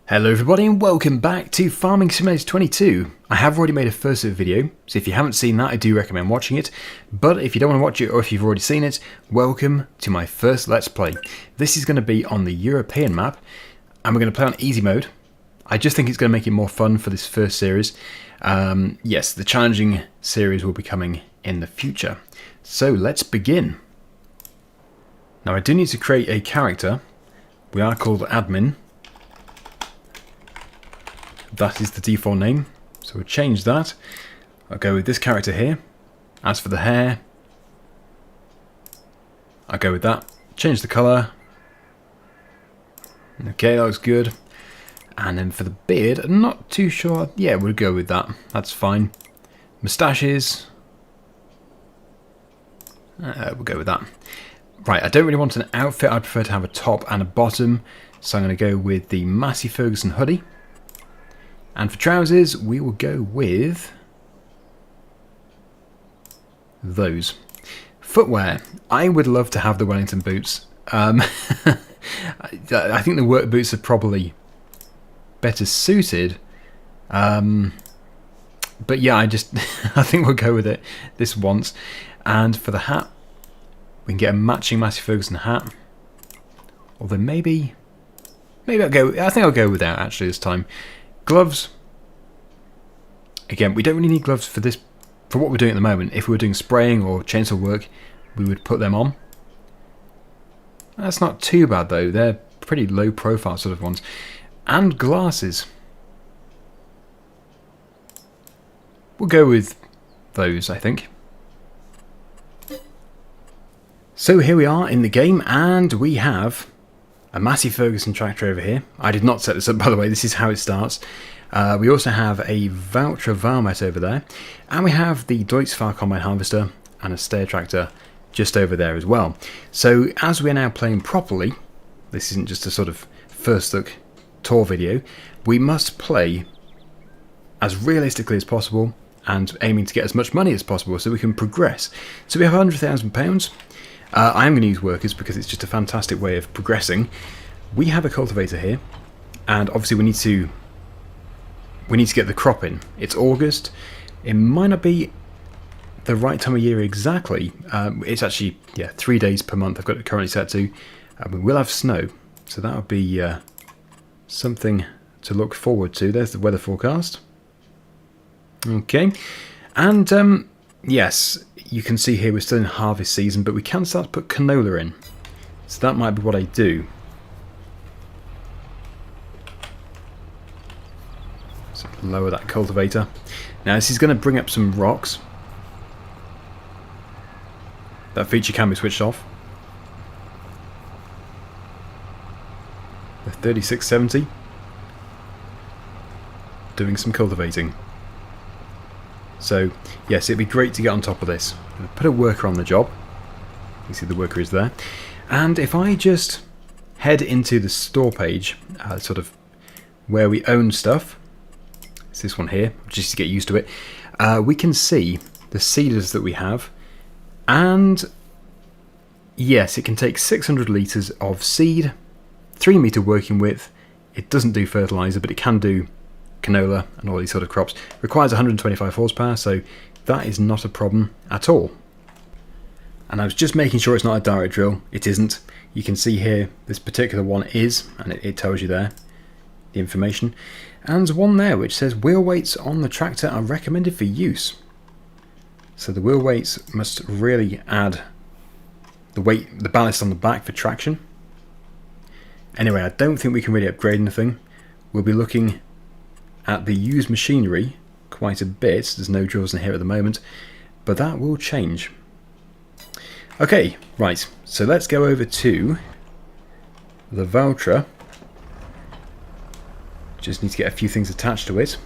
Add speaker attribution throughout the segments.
Speaker 1: Hello everybody and welcome back to Farming Simulator 22. I have already made a first video, so if you haven't seen that I do recommend watching it, but if you don't want to watch it or if you've already seen it, welcome to my first Let's Play. This is going to be on the European map and we're going to play on easy mode. I just think it's going to make it more fun for this first series. Yes, the challenging series will be coming in the future. So let's begin. Now I do need to create a character. We are called admin. That is the default name, so we'll change that. I'll go with this character here. As for the hair, I'll go with that. Change the colour. Okay, that looks good. And then for the beard, I'm not too sure. Yeah, we'll go with that. That's fine. Moustaches. We'll go with that. Right, I don't really want an outfit. I prefer to have a top and a bottom. So I'm going to go with the Massey Ferguson hoodie. And for trousers, we will go with those. Footwear. I would love to have the Wellington boots. I think the work boots are probably better suited. But yeah, I think we'll go with it this once. And for the hat, we can get a matching Massey Ferguson hat. Although maybe I think I'll go without actually this time. Gloves. Again, we don't really need gloves for this, for what we're doing at the moment. If we were doing spraying or chainsaw work, we would put them on. That's not too bad though. They're pretty low profile sort of ones. And glasses. We'll go with those, I think. So here we are in the game, and we have a Massey Ferguson tractor over here. I did not set this up, by the way. This is how it starts. We also have a Valtra Valmet over there. And we have the Deutz Combine Harvester and a stair tractor just over there as well. So as we're now playing properly, this isn't just a sort of first look tour video, we must play as realistically as possible and aiming to get as much money as possible so we can progress. So we have £100,000. I am going to use workers because it's just a fantastic way of progressing. We have a cultivator here, and obviously we need to get the crop in. It's August. It might not be the right time of year exactly. It's actually 3 days per month I've got it currently set to. We will have snow, so that would be something to look forward to. There's the weather forecast. Okay, and yes, you can see here we're still in harvest season, but we can start to put canola in. So that might be what I do. So lower that cultivator. Now this is going to bring up some rocks. That feature can be switched off. The 3670. Doing some cultivating. So, yes, it'd be great to get on top of this. I'm going to put a worker on the job. You see the worker is there. And if I just head into the store page, sort of where we own stuff, it's this one here, just to get used to it, we can see the seeders that we have. And, yes, it can take 600 litres of seed, 3 metre working width. It doesn't do fertiliser, but it can do canola and all these sort of crops. Requires 125 horsepower, so that is not a problem at all. And I was just making sure it's not a direct drill. It isn't. You can see here this particular one is, and it tells you there the information. And there's one there which says wheel weights on the tractor are recommended for use. So the wheel weights must really add the weight, the ballast on the back for traction. Anyway, I don't think we can really upgrade anything. We'll be looking at the used machinery quite a bit. There's no drills in here at the moment, but that will change. Okay, right, so let's go over to the Valtra. Just need to get a few things attached to it.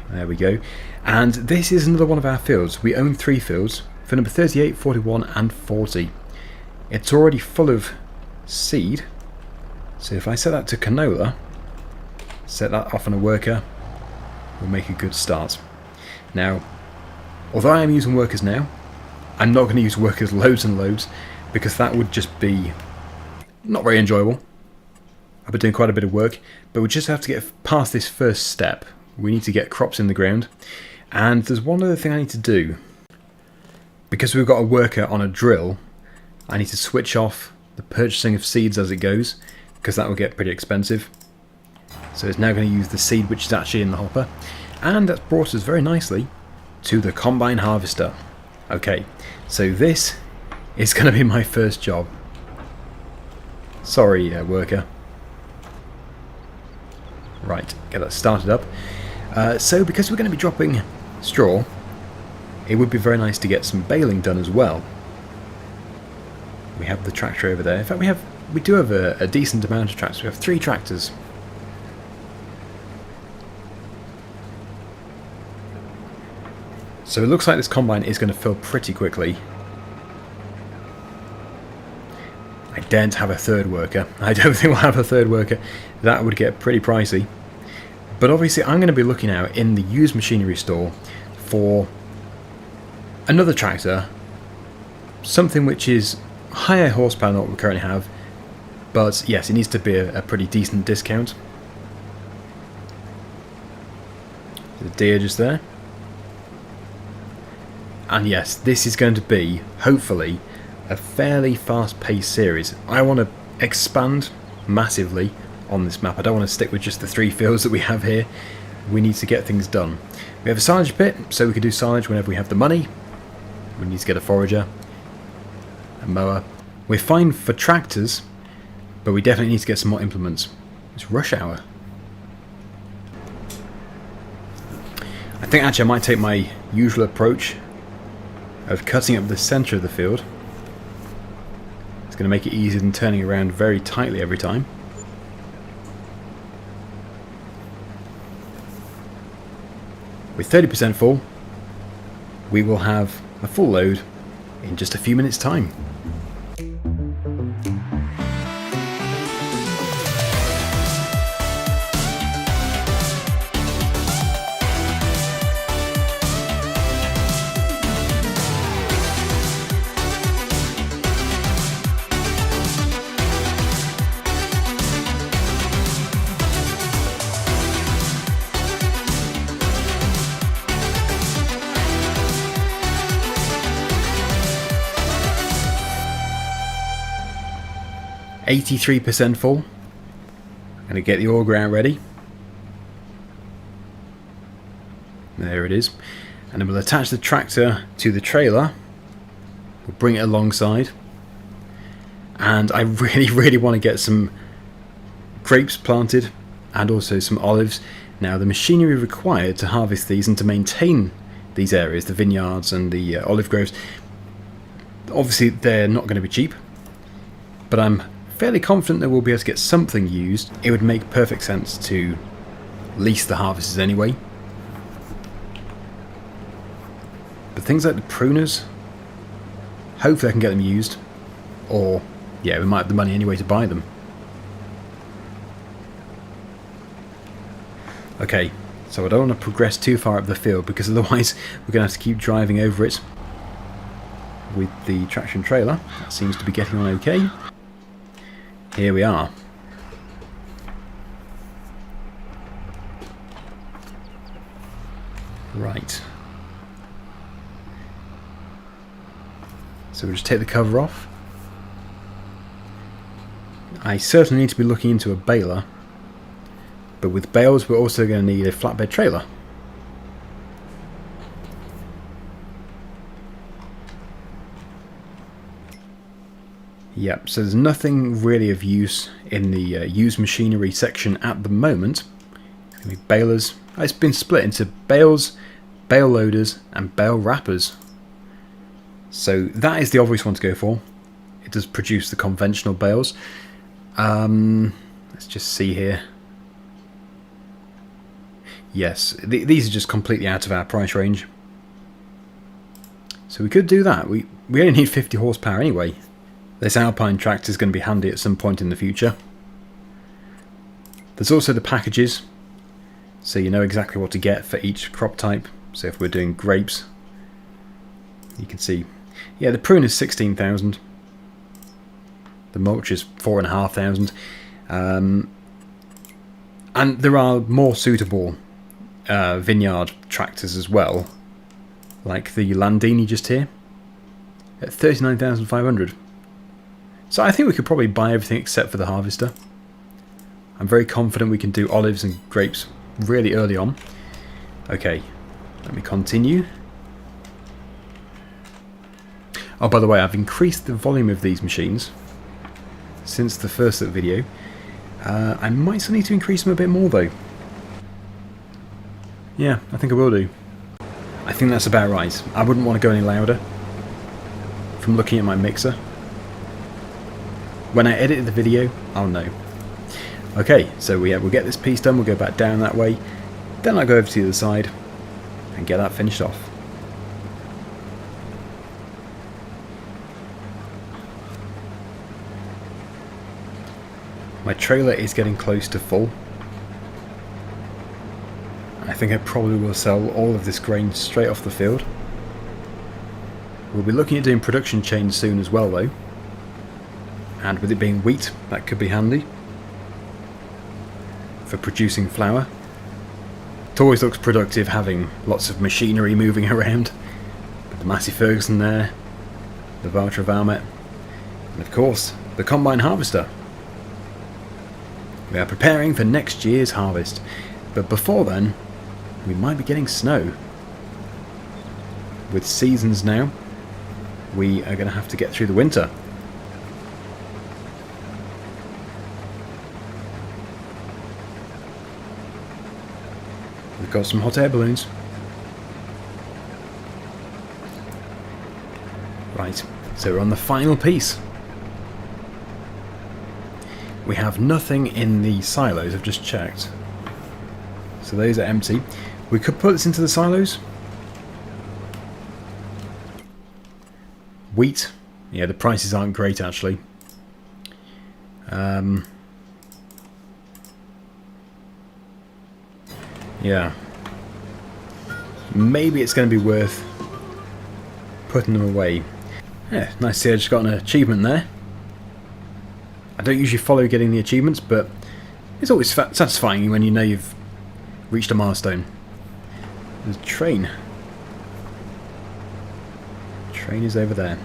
Speaker 1: There we go. And this is another one of our fields. We own 3 fields, for number 38, 41 and 40. It's already full of seed, so if I set that to canola, set that off on a worker, we'll make a good start. Now, although I am using workers now, I'm not going to use workers loads and loads, because that would just be not very enjoyable. I've been doing quite a bit of work, but we just have to get past this first step. We need to get crops in the ground, and there's one other thing I need to do. Because we've got a worker on a drill, I need to switch off the purchasing of seeds as it goes, because that will get pretty expensive. So it's now going to use the seed which is actually in the hopper, and that's brought us very nicely to the combine harvester. Okay, so this is going to be my first job. Sorry, worker. Right, get that started up. So because we're going to be dropping straw, it would be very nice to get some baling done as well. We have the tractor over there. In fact, we do have a decent amount of tractors. We have 3 tractors. So it looks like this combine is going to fill pretty quickly. I daren't have a third worker. I don't think we'll have a third worker. That would get pretty pricey. But obviously I'm going to be looking out in the used machinery store for another tractor. Something which is higher horsepower than what we currently have. But yes, it needs to be a pretty decent discount. The deer just there. And yes, this is going to be, hopefully, a fairly fast-paced series. I want to expand massively on this map. I don't want to stick with just the 3 fields that we have here. We need to get things done. We have a silage pit, so we can do silage whenever we have the money. We need to get a forager, a mower. We're fine for tractors, but we definitely need to get some more implements. It's rush hour. I think actually I might take my usual approach of cutting up the centre of the field. It's going to make it easier than turning around very tightly every time. With 30% full, we will have a full load in just a few minutes' time. 83% full. Going to get the auger out ready. There it is. And then we'll attach the tractor to the trailer. We'll bring it alongside. And I really want to get some grapes planted and also some olives. Now the machinery required to harvest these and to maintain these areas, the vineyards and the olive groves, obviously they're not going to be cheap, but I'm fairly confident that we'll be able to get something used. It would make perfect sense to lease the harvesters anyway. But things like the pruners, hopefully I can get them used, or yeah, we might have the money anyway to buy them. Okay, so I don't want to progress too far up the field because otherwise we're going to have to keep driving over it with the traction trailer. That seems to be getting on okay. Here we are. Right. So we'll just take the cover off. I certainly need to be looking into a baler, but with bales we're also going to need a flatbed trailer. Yep, so there's nothing really of use in the used machinery section at the moment. It's going to be balers. It's been split into bales, bale loaders and bale wrappers. So that is the obvious one to go for. It does produce the conventional bales. Let's just see here. Yes, these are just completely out of our price range. So we could do that. We only need 50 horsepower anyway. This Alpine tractor is going to be handy at some point in the future. There's also the packages, so you know exactly what to get for each crop type. So if we're doing grapes, you can see, yeah, the prune is 16,000. The mulch is 4,500. And there are more suitable vineyard tractors as well, like the Landini just here, at 39,500. So I think we could probably buy everything except for the harvester. I'm very confident we can do olives and grapes really early on. Okay, let me continue. Oh, by the way, I've increased the volume of these machines since the first video. I might still need to increase them a bit more though. Yeah, I think I will do. I think that's about right. I wouldn't want to go any louder from looking at my mixer. When I edit the video, I'll know. Okay, so we'll get this piece done, we'll go back down that way, then I'll go over to the other side and get that finished off. My trailer is getting close to full. I think I probably will sell all of this grain straight off the field. We'll be looking at doing production chains soon as well though. And with it being wheat, that could be handy for producing flour. It always looks productive having lots of machinery moving around. With the Massey Ferguson there, the Valtra Valmet, and of course the combine harvester. We are preparing for next year's harvest, but before then we might be getting snow. With seasons now, we are going to have to get through the winter. We've got some hot air balloons. Right, so we're on the final piece. We have nothing in the silos, I've just checked. So those are empty. We could put this into the silos. Wheat. Yeah, the prices aren't great actually. Yeah. Maybe it's going to be worth putting them away. Yeah, nice to see I just got an achievement there. I don't usually follow getting the achievements, but it's always satisfying when you know you've reached a milestone. There's a train. Train is over there.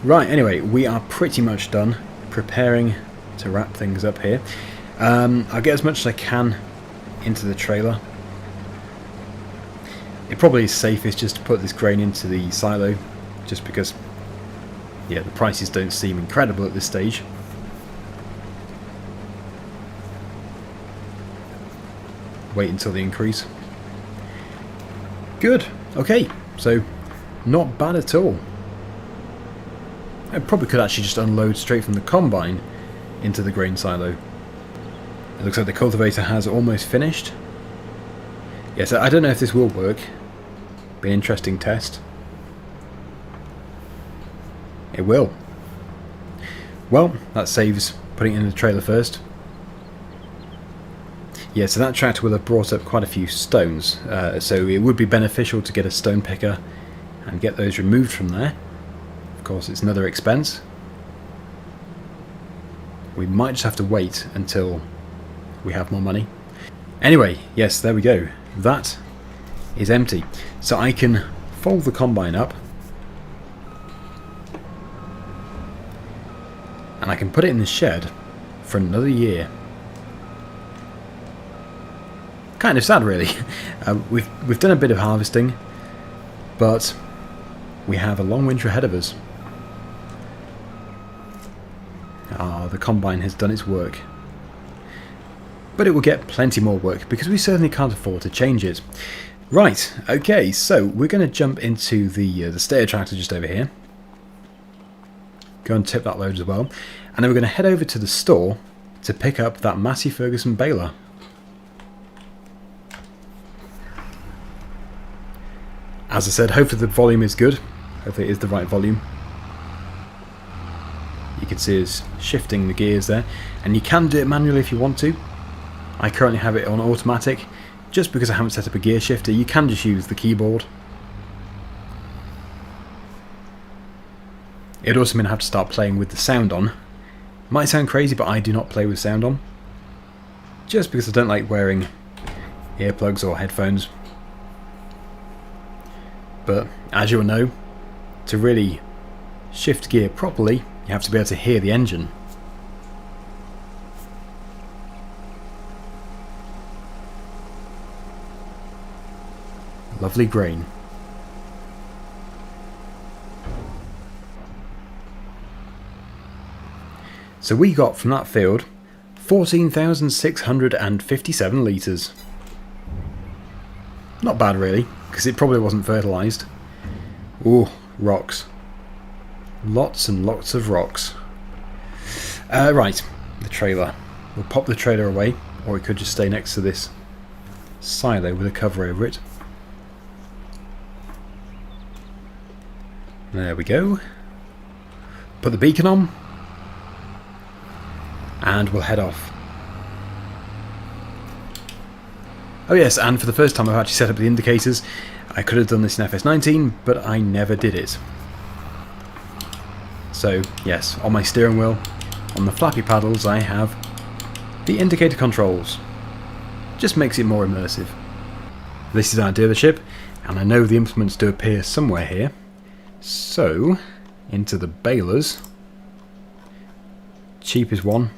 Speaker 1: Right, anyway, we are pretty much done preparing to wrap things up here. I'll get as much as I can into the trailer. It probably is safest just to put this grain into the silo, just because, yeah, the prices don't seem incredible at this stage. Wait until the increase. Good. Okay, so not bad at all. I probably could actually just unload straight from the combine into the grain silo. It looks like the cultivator has almost finished. Yes, I don't know if this will work. Be an interesting test. It will. Well, that saves putting it in the trailer first. Yeah, so that tractor will have brought up quite a few stones, so it would be beneficial to get a stone picker and get those removed from there. Of course, it's another expense. We might just have to wait until we have more money. Anyway, yes, there we go. That is empty. So I can fold the combine up and I can put it in the shed for another year. Kind of sad, really. We've done a bit of harvesting, but we have a long winter ahead of us. Ah, the combine has done its work. But it will get plenty more work, because we certainly can't afford to change it. Right, okay, so we're going to jump into the stator tractor just over here. Go and tip that load as well. And then we're going to head over to the store to pick up that Massey Ferguson baler. As I said, hopefully the volume is good. Hopefully it is the right volume. You can see us shifting the gears there. And you can do it manually if you want to. I currently have it on automatic, just because I haven't set up a gear shifter. You can just use the keyboard. It also means I have to start playing with the sound on. Might sound crazy, but I do not play with sound on. just because I don't like wearing earplugs or headphones. But as you'll know, to really shift gear properly, you have to be able to hear the engine. Lovely grain. So we got from that field 14,657 litres. Not bad really, because it probably wasn't fertilised. Ooh, rocks. Lots and lots of rocks. Right, the trailer. We'll pop the trailer away, or it could just stay next to this silo with a cover over it. There we go. Put the beacon on. And we'll head off. Oh yes, and for the first time I've actually set up the indicators. I could have done this in FS19, but I never did it. So yes, on my steering wheel, on the flappy paddles, I have the indicator controls. Just makes it more immersive. This is our dealership, and I know the implements do appear somewhere here. So, into the balers. Cheapest one.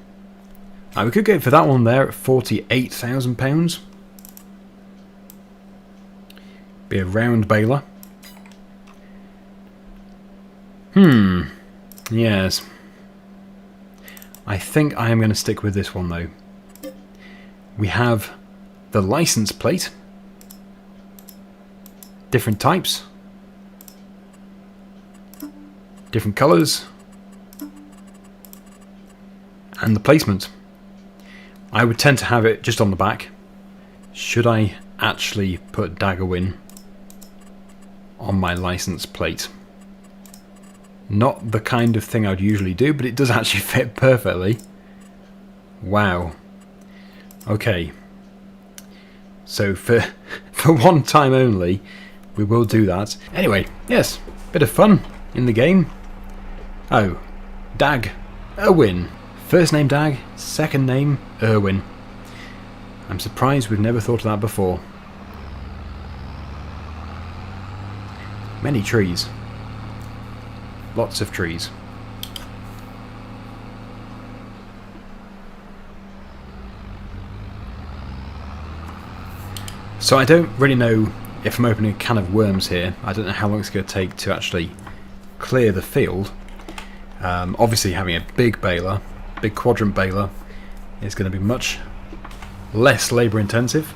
Speaker 1: We could go for that one there at £48,000. Be a round baler. Yes. I think I am going to stick with this one though. We have the license plate. Different types. Different colours. And the placement. I would tend to have it just on the back. Should I actually put Daggerwin on my license plate? Not the kind of thing I'd usually do, but it does actually fit perfectly. Wow. Okay. So for one time only, we will do that. Anyway, yes, bit of fun in the game. Oh, Dag, Erwin. First name Dag, second name Erwin. I'm surprised we've never thought of that before. Many trees. Lots of trees. So I don't really know if I'm opening a can of worms here. I don't know how long it's going to take to actually clear the field. Obviously having a big baler, big quadrant baler, is going to be much less labour intensive.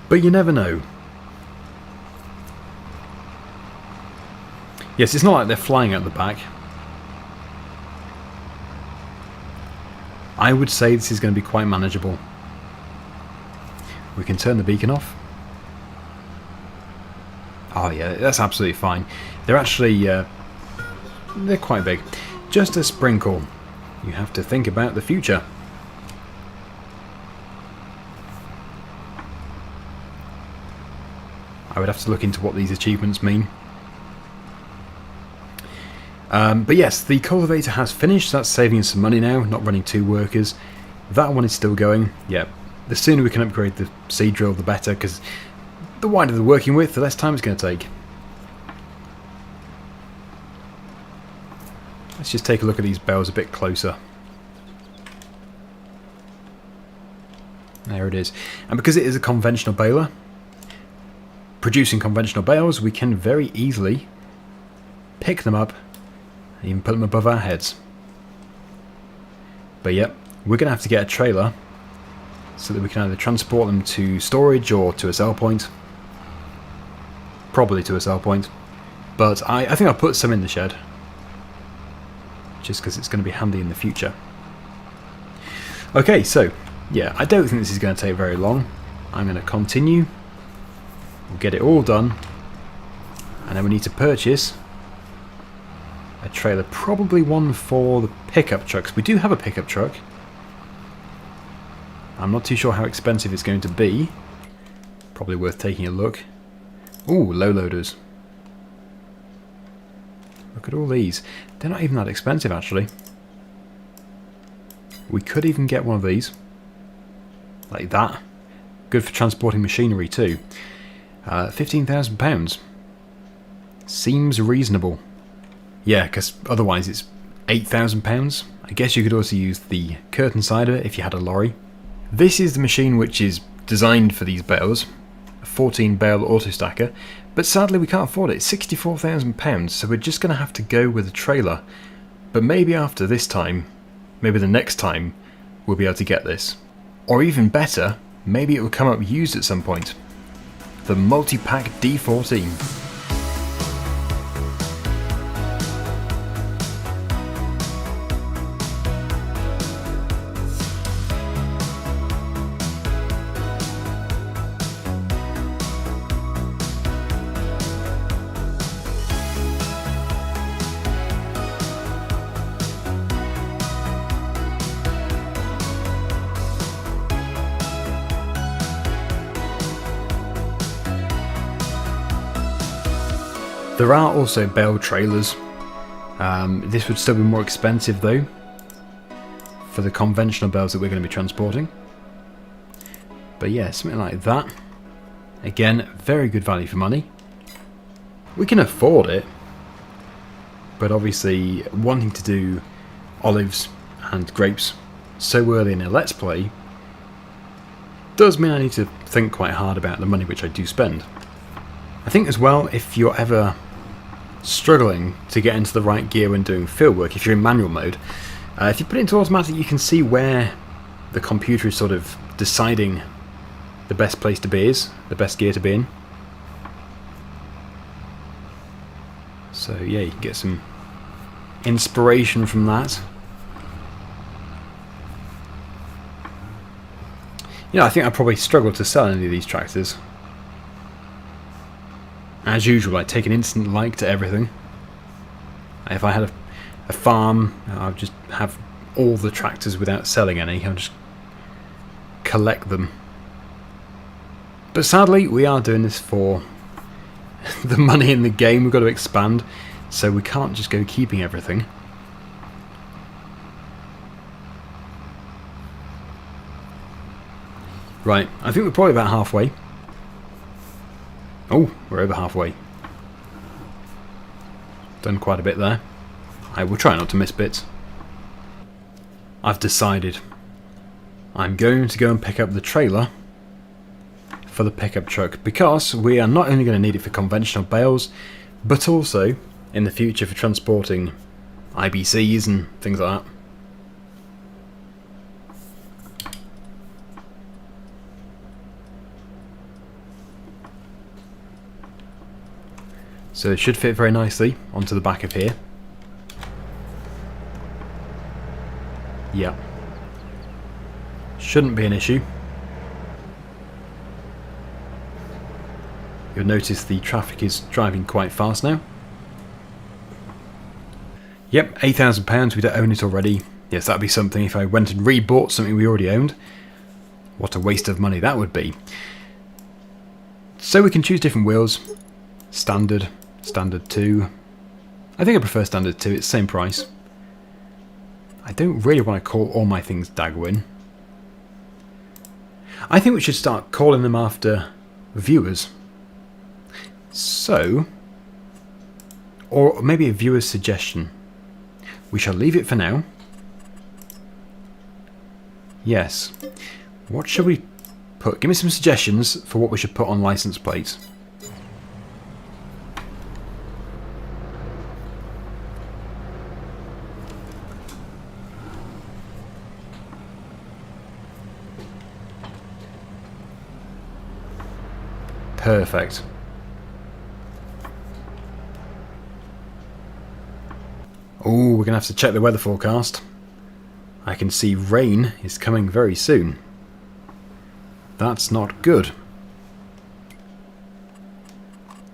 Speaker 1: But you never know. Yes, it's not like they're flying out the back. I would say this is going to be quite manageable. We can turn the beacon off. Oh yeah, that's absolutely fine. They're actually, they're quite big. Just a sprinkle. You have to think about the future. I would have to look into what these achievements mean. But yes, the cultivator has finished. That's saving us some money now, not running 2 workers. That one is still going. Yeah, the sooner we can upgrade the seed drill, the better, because the wider the working width, the less time it's going to take. Let's just take a look at these bales a bit closer. There it is. And because it is a conventional baler, producing conventional bales, we can very easily pick them up and even put them above our heads. But yep, we're going to have to get a trailer so that we can either transport them to storage or to a sell point. Probably to a sell point. But I think I'll put some in the shed, just because it's going to be handy in the future. Okay, so yeah, I don't think this is going to take very long. I'm going to continue. We'll get it all done, and then we need to purchase a trailer, probably one for the pickup trucks. We do have a pickup truck. I'm not too sure how expensive it's going to be. Probably worth taking a look. Ooh, low loaders. Look at all these. They're not even that expensive, actually. We could even get one of these. Like that. Good for transporting machinery too. £15,000. Seems reasonable. Yeah, because otherwise it's £8,000. I guess you could also use the curtain side of it if you had a lorry. This is the machine which is designed for these bales. A 14 bale auto stacker. But sadly we can't afford it. It's £64,000, so we're just going to have to go with a trailer. But maybe after this time, maybe the next time, we'll be able to get this. Or even better, maybe it will come up used at some point. The multi-pack D14. There are also bale trailers. This would still be more expensive though for the conventional bales that we're going to be transporting. But yeah, something like that. Again, very good value for money. We can afford it, but obviously wanting to do olives and grapes so early in a Let's Play does mean I need to think quite hard about the money which I do spend. I think as well, if you're ever struggling to get into the right gear when doing field work, if you're in manual mode, if you put it into automatic, you can see where the computer is sort of deciding the best place to be is, the best gear to be in. So yeah, you can get some inspiration from that. You know, I think I probably struggle to sell any of these tractors. As usual, I take an instant like to everything. If I had a farm, I'd just have all the tractors without selling any. I'll just collect them. But sadly, we are doing this for the money in the game. We've got to expand, so we can't just go keeping everything. Right, I think we're probably about halfway. Oh, we're over halfway. Done quite a bit there. I will try not to miss bits. I've decided. I'm going to go and pick up the trailer for the pickup truck, because we are not only going to need it for conventional bales, but also in the future for transporting IBCs and things like that. So it should fit very nicely onto the back of here. Yeah. Shouldn't be an issue. You'll notice the traffic is driving quite fast now. Yep, £8,000, we don't own it already. Yes, that'd be something if I went and re-bought something we already owned. What a waste of money that would be. So we can choose different wheels. Standard. Standard 2. I think I prefer Standard 2, it's the same price. I don't really want to call all my things Dagwin. I think we should start calling them after viewers. So, or maybe a viewer's suggestion. We shall leave it for now. Yes. What should we put? Give me some suggestions for what we should put on license plates. Perfect. Oh, we're going to have to check the weather forecast. I can see rain is coming very soon. That's not good.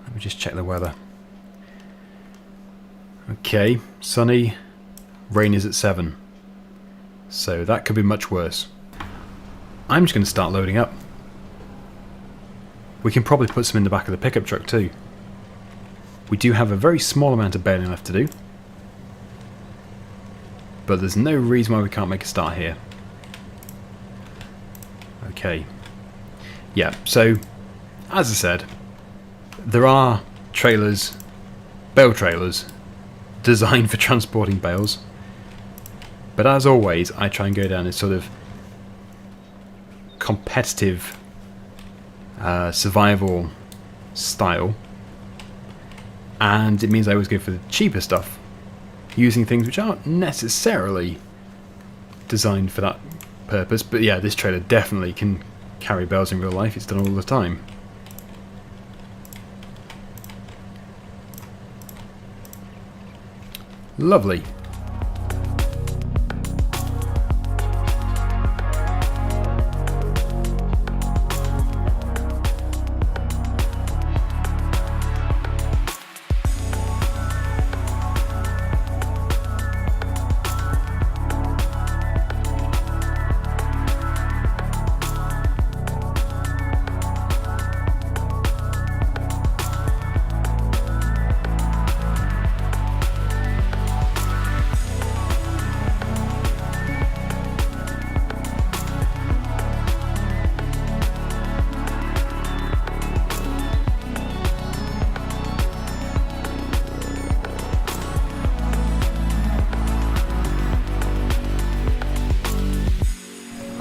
Speaker 1: Let me just check the weather. Okay, sunny. Rain is at 7. So that could be much worse. I'm just going to start loading up. We can probably put some in the back of the pickup truck too. We do have a very small amount of baling left to do. but there's no reason why we can't make a start here. Okay. Yeah, so, as I said, there are trailers, bale trailers, designed for transporting bales. But as always, I try and go down this sort of competitive survival style. And it means I always go for the cheaper stuff, using things which aren't necessarily designed for that purpose. But yeah, this trailer definitely can carry bales in real life. It's done all the time. Lovely.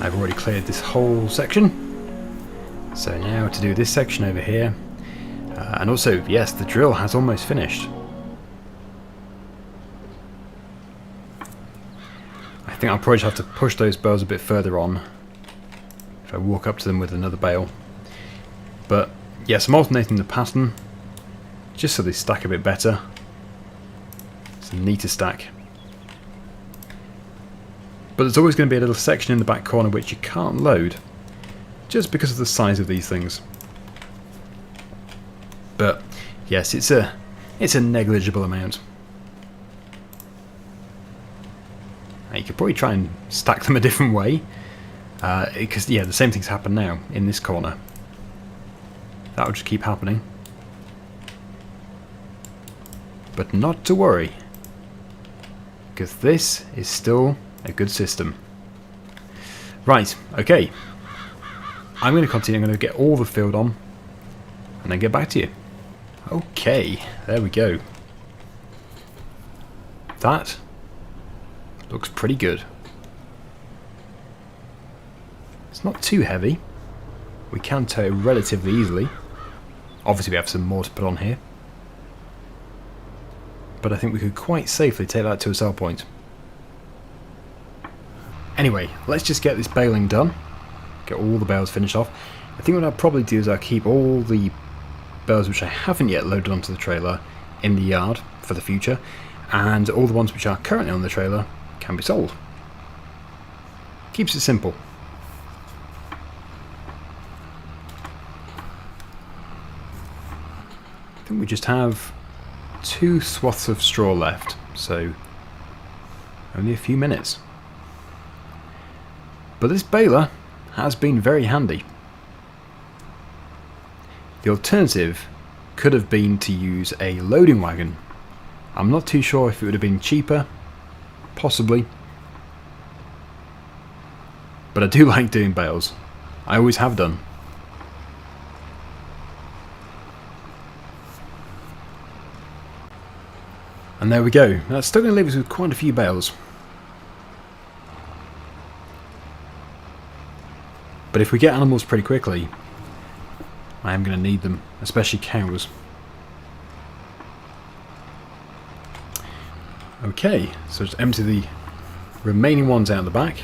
Speaker 1: I've already cleared this whole section, so now to do this section over here. And also, yes, the drill has almost finished. I think I'll probably just have to push those bales a bit further on if I walk up to them with another bale. But yes, I'm alternating the pattern just so they stack a bit better. It's a neater stack. But there's always going to be a little section in the back corner which you can't load, just because of the size of these things. But yes, it's a negligible amount. Now, you could probably try and stack them a different way, because yeah, the same things happen now in this corner. That will just keep happening. But not to worry, because this is still a good system. Right, okay. I'm going to continue. I'm going to get all the field on and then get back to you. Okay, there we go. That looks pretty good. It's not too heavy. We can tow it relatively easily. Obviously we have some more to put on here, but I think we could quite safely take that to a sell point. Anyway, let's just get this baling done. Get all the bales finished off. I think what I'll probably do is I'll keep all the bales which I haven't yet loaded onto the trailer in the yard for the future, and all the ones which are currently on the trailer can be sold. Keeps it simple. I think we just have 2 swaths of straw left, so only a few minutes. But this baler has been very handy. The alternative could have been to use a loading wagon. I'm not too sure if it would have been cheaper, possibly. But I do like doing bales. I always have done. And there we go. That's still going to leave us with quite a few bales. But if we get animals pretty quickly, I am going to need them, especially cows. Okay, so just empty the remaining ones out the back.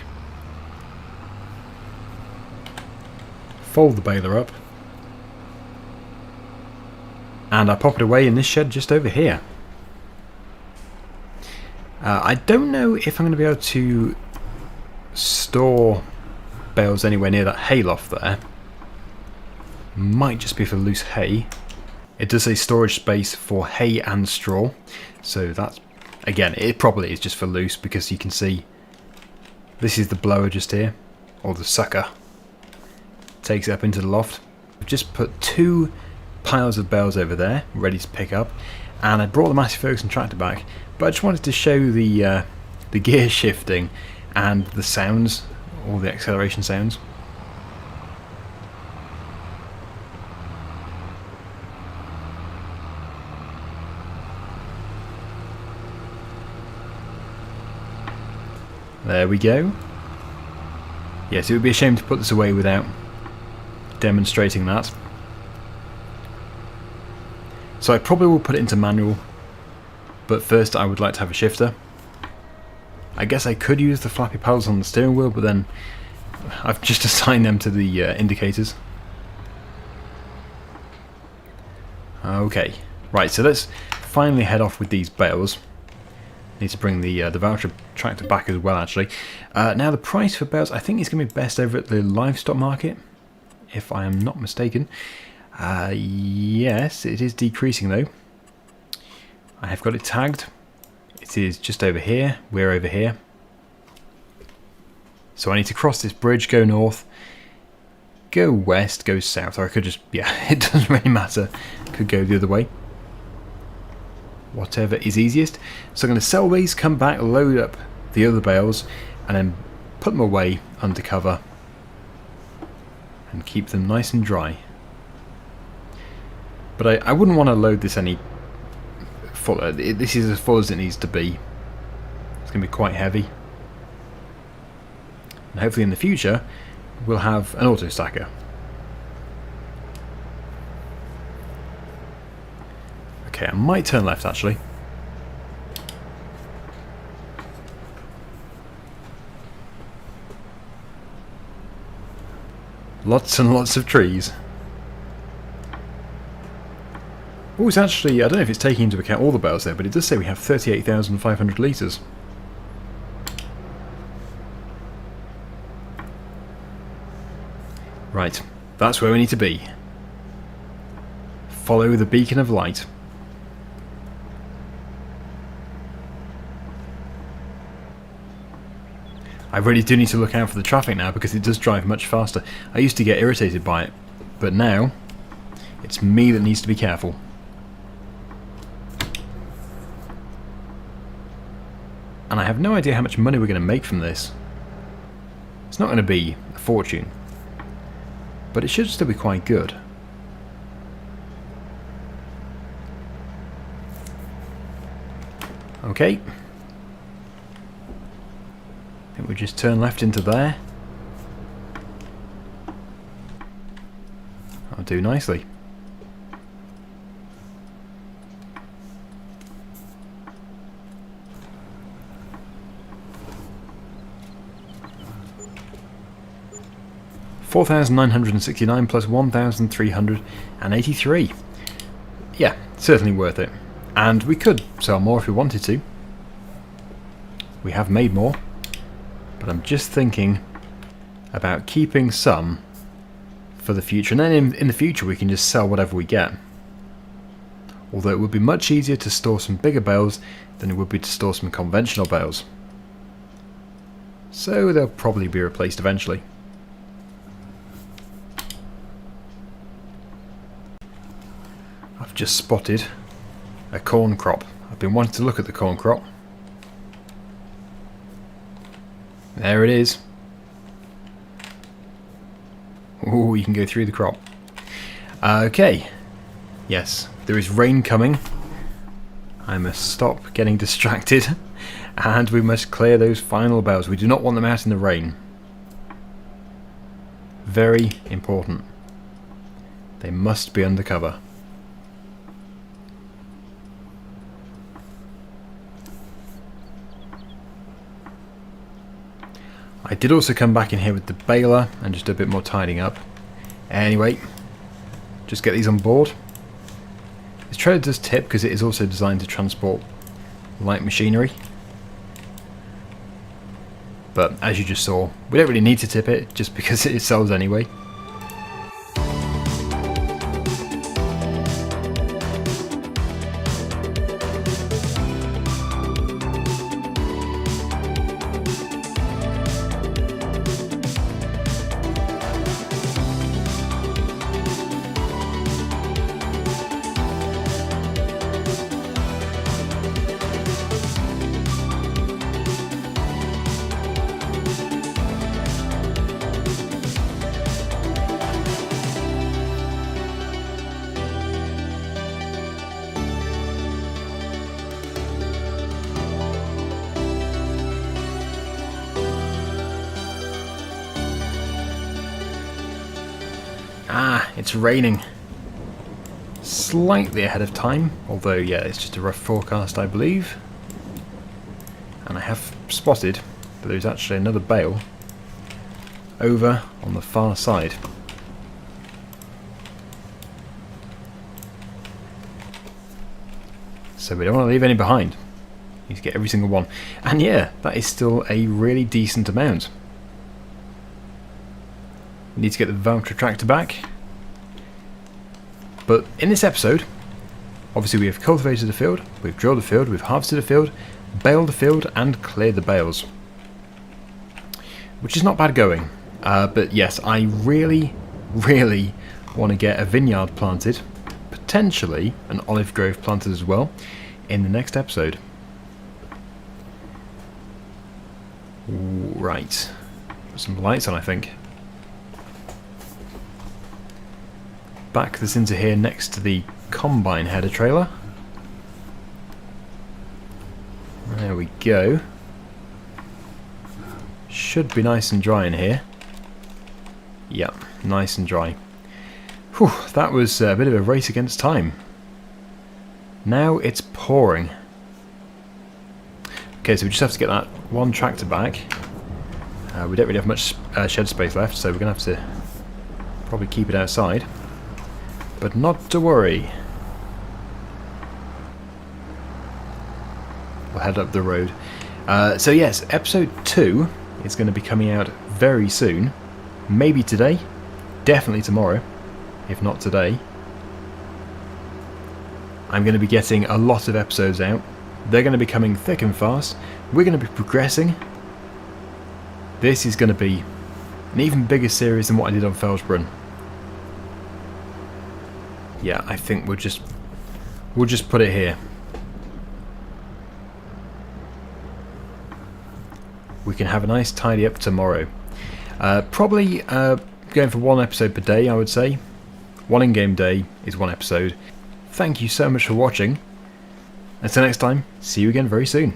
Speaker 1: Fold the baler up. And I pop it away in this shed just over here. I don't know if I'm going to be able to store bales anywhere near that hay loft there. Might just be for loose hay. It does say storage space for hay and straw, so that's, again, it probably is just for loose, because you can see this is the blower just here, or the sucker. Takes it up into the loft. I've just put 2 piles of bales over there ready to pick up, and I brought the Massey Ferguson tractor back, but I just wanted to show the the gear shifting and the sounds, all the acceleration sounds. There we go. Yes, it would be a shame to put this away without demonstrating that. So I probably will put it into manual, but first I would like to have a shifter. I guess I could use the flappy paddles on the steering wheel, but then I've just assigned them to the indicators. Okay, right, so let's finally head off with these bales. Need to bring the voucher tractor back as well, actually. Now the price for bales, I think is going to be best over at the livestock market, if I am not mistaken. Yes, it is decreasing though. I have got it tagged. It is just over here. We're over here. So I need to cross this bridge, go north, go west, go south. Or I could just, yeah, it doesn't really matter. Could go the other way. Whatever is easiest. So I'm going to sell these, come back, load up the other bales, and then put them away under cover and keep them nice and dry. But I wouldn't want to load this any fuller. This is as full as it needs to be. It's going to be quite heavy. And hopefully in the future we'll have an auto stacker. Okay, I might turn left actually. Lots and lots of trees. Oh, it's actually, I don't know if it's taking into account all the bales there, but it does say we have 38,500 litres. Right, that's where we need to be. Follow the beacon of light. I really do need to look out for the traffic now because it does drive much faster. I used to get irritated by it, but now it's me that needs to be careful. And I have no idea how much money we're going to make from this. It's not going to be a fortune, but it should still be quite good. Okay. I think we just turn left into there. That'll do nicely. $4,969 plus 1,383. Yeah, certainly worth it. And we could sell more if we wanted to. We have made more. But I'm just thinking about keeping some for the future. And then in the future we can just sell whatever we get. Although it would be much easier to store some bigger bales than it would be to store some conventional bales. So they'll probably be replaced eventually. I've just spotted a corn crop. I've been wanting to look at the corn crop. There it is. Ooh, you can go through the crop. Okay. Yes, there is rain coming. I must stop getting distracted. And we must clear those final bales. We do not want them out in the rain. Very important. They must be under cover. I did also come back in here with the baler and just do a bit more tidying up. Anyway, just get these on board. This trailer does tip because it is also designed to transport light machinery. But as you just saw, we don't really need to tip it just because it sells anyway. Ah, it's raining. Slightly ahead of time, although yeah, it's just a rough forecast I believe. And I have spotted that there's actually another bale over on the far side. So we don't want to leave any behind. Need to get every single one. And yeah, that is still a really decent amount. Need to get the Valtra tractor back. But in this episode, obviously we have cultivated the field, we've drilled the field, we've harvested the field, baled the field, and cleared the bales. Which is not bad going. But yes, I really want to get a vineyard planted, potentially an olive grove planted as well, in the next episode. Right. Put some lights on, I think. Back this into here next to the combine header trailer. There we go. Should be nice and dry in here. Yep, nice and dry. Whew, that was a bit of a race against time. Now it's pouring. Okay, so we just have to get that one tractor back. We don't really have much shed space left, so we're going to have to probably keep it outside. But not to worry. We'll head up the road. So yes, episode 2 is going to be coming out very soon. Maybe today. Definitely tomorrow. If not today. I'm going to be getting a lot of episodes out. They're going to be coming thick and fast. We're going to be progressing. This is going to be an even bigger series than what I did on Felsbrunn. Yeah, I think we'll just put it here. We can have a nice tidy up tomorrow. Probably going for one episode per day, I would say. One in-game day is one episode. Thank you so much for watching. Until next time, see you again very soon.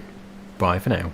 Speaker 1: Bye for now.